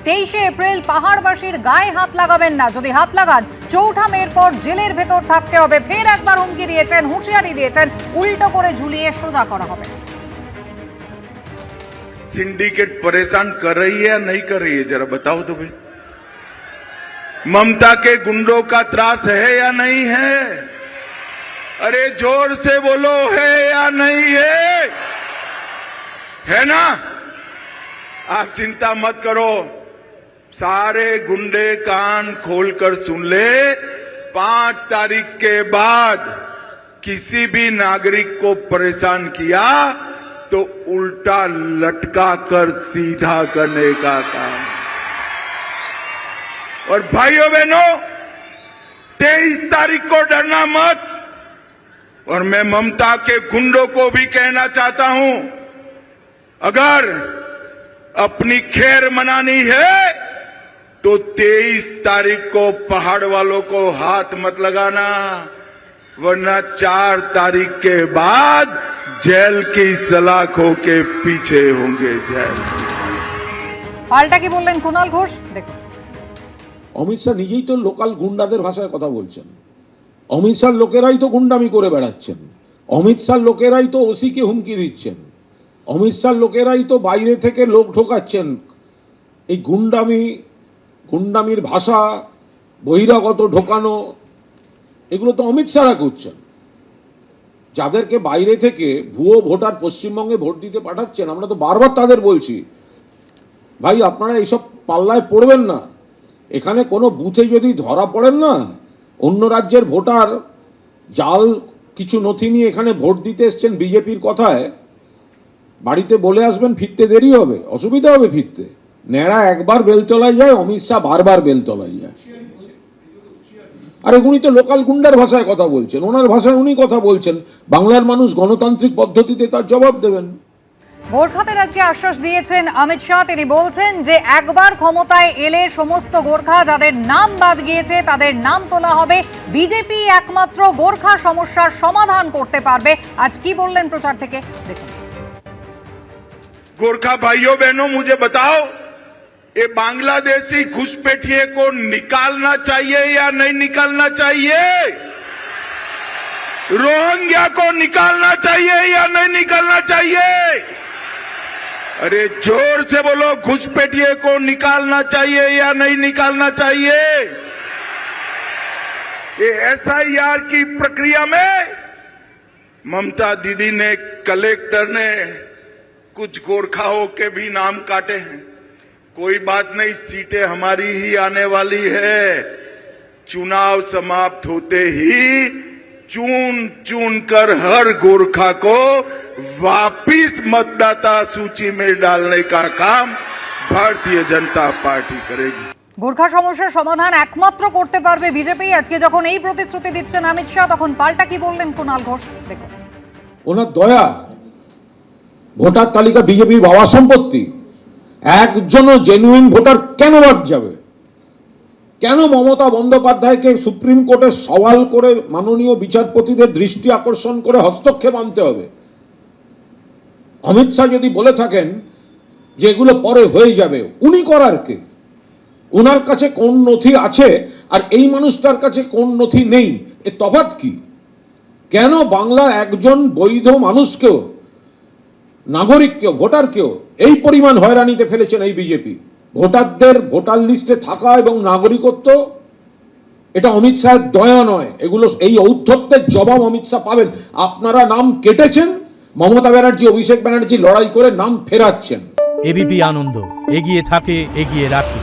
23শে April পাহাড়বাসীর গায়ে হাত লাগাবেন না, যদি হাত লাগান 4ঠা মের পর জেলের ভেতর থাকতে হবে। ফের একবার হুমকি দিয়েছেন, হুঁশিয়ারি দিয়েছেন, উল্টো করে ঝুলিয়ে সোজা করা হবে। सिंडिकेट परेशान कर रही है या नहीं कर रही है, जरा बताओ तो भाई। ममता के गुंडों का त्रास है या नहीं है? अरे जोर से बोलो, है या नहीं है ना? आप चिंता मत करो, सारे गुंडे कान खोलकर सुन ले। 5 तारीख के बाद किसी भी नागरिक को परेशान किया तो उल्टा लटका कर सीधा करने का काम। और भाइयों बहनों, 23 तारीख को डरना मत। और मैं ममता के गुंडों को भी कहना चाहता हूं, अगर अपनी खैर मनानी है तो 23 तारीख को पहाड़ वालों को हाथ मत लगाना, वरना 4 तारीख के बाद जेल की सलाखों के पीछे होंगे। जेल পাল্টা কি বললেন কুণাল ঘোষ, দেখুন। অমিত শাহ নিজেই তো লোকাল গুন্ডাদের ভাষায় কথা বলছেন। অমিত শাহ লোকেরাই তো গুন্ডামি করে বেড়াচ্ছেন। অমিত শাহ লোকেরাই তো ওসিকে হুমকি দিচ্ছেন। অমিত শাহ লোকেরাই তো বাইরে থেকে লোক ঢোকাচ্ছেন। এই গুন্ডামির ভাষা, বহিরাগত ঢোকানো, এগুলো তো অমিত শাহরা করছেন। যাদেরকে বাইরে থেকে ভুয়ো ভোটার পশ্চিমবঙ্গে ভোট দিতে পাঠাচ্ছেন, আমরা তো বারবার তাদের বলছি, ভাই আপনারা এইসব পাল্লায় পড়বেন না। এখানে কোনো বুথে যদি ধরা পড়েন না, অন্য রাজ্যের ভোটার জাল কিছু নথি নিয়ে এখানে ভোট দিতে এসছেন বিজেপির কথায়, বাড়িতে বলে আসবেন, ফিরতে দেরি হবে, অসুবিধা হবে ফিরতে। ন্যাড়া একবার বেলতলায় যায়, অমিত শাহ বারবার বেলতলায় যায়। আর উনি তো লোকাল গুন্ডার ভাষায় কথা বলছেন, ওনার ভাষায় উনি কথা বলছেন। বাংলার মানুষ গণতান্ত্রিক পদ্ধতিতে তার জবাব দেবেন। গোর্খাদের আজকে আশ্বাস দিয়েছেন অমিত শাহ। তিনি বলছেন যে একবার ক্ষমতায় এলে সমস্ত গোর্খা যাদের নাম বাদ গিয়েছে তাদের নাম তোলা হবে। বিজেপি একমাত্র গোর্খা সমস্যার সমাধান করতে পারবে। আজ কি বললেন প্রচার থেকে, দেখুন। गोरखा भाइयों बहनों, मुझे बताओ, ये बांग्लादेशी घुसपैठिए को निकालना चाहिए या नहीं निकालना चाहिए? रोहिंग्या को निकालना चाहिए या नहीं निकालना चाहिए? अरे जोर से बोलो, घुसपैठिए को निकालना चाहिए या नहीं निकालना चाहिए? ये SIR की प्रक्रिया में ममता दीदी ने, कलेक्टर ने कुछ गोरखाओं के भी नाम काटे हैं। कोई बात नहीं, सीटें हमारी ही आने वाली है। चुनाव समाप्त होते ही चुन कर हर गोरखा को वापिस मतदाता सूची में डालने का काम भारतीय जनता पार्टी करेगी। গোর্খা সমস্যার সমাধান একমাত্র করতে পারবে বিজেপি। আজকে যখন এই প্রতিশ্রুতি দিচ্ছেন অমিত শাহ, তখন পাল্টা কি বললেন কুণাল ঘোষ, দেখুন। ওনার দয়া, ভোটার তালিকা বিজেপির বাবা সম্পত্তি, একজনও জেনুইন ভোটার কেন বাদ যাবে? কেন মমতা বন্দ্যোপাধ্যায়কে সুপ্রিম কোর্টে সওয়াল করে মাননীয় বিচারপতিদের দৃষ্টি আকর্ষণ করে হস্তক্ষেপ আনতে হবে? অমিত শাহ যদি বলে থাকেন যে এগুলো পরে হয়ে যাবে, উনি করার কে? ওনার কাছে কোন নথি আছে আর এই মানুষটার কাছে কোন নথি নেই, এ তফাৎ কি? কেন বাংলার একজন বৈধ মানুষকেও, নাগরিককেও, ভোটারকেও এই পরিমাণ হয়রানিতে ফেলেছেন এই বিজেপি? ভোটারদের ভোটার লিস্টে থাকা এবং নাগরিকত্ব, এটা অমিত শাহের দয়া নয়। এগুলো, এই ঔদ্ধত্যের জবাব অমিত শাহ পাবেন। আপনারা নাম কেটেছেন, মমতা ব্যানার্জি, অভিষেক ব্যানার্জি লড়াই করে নাম ফেরাচ্ছেন। এবিপি আনন্দ, এগিয়ে থাকে, এগিয়ে রাখে।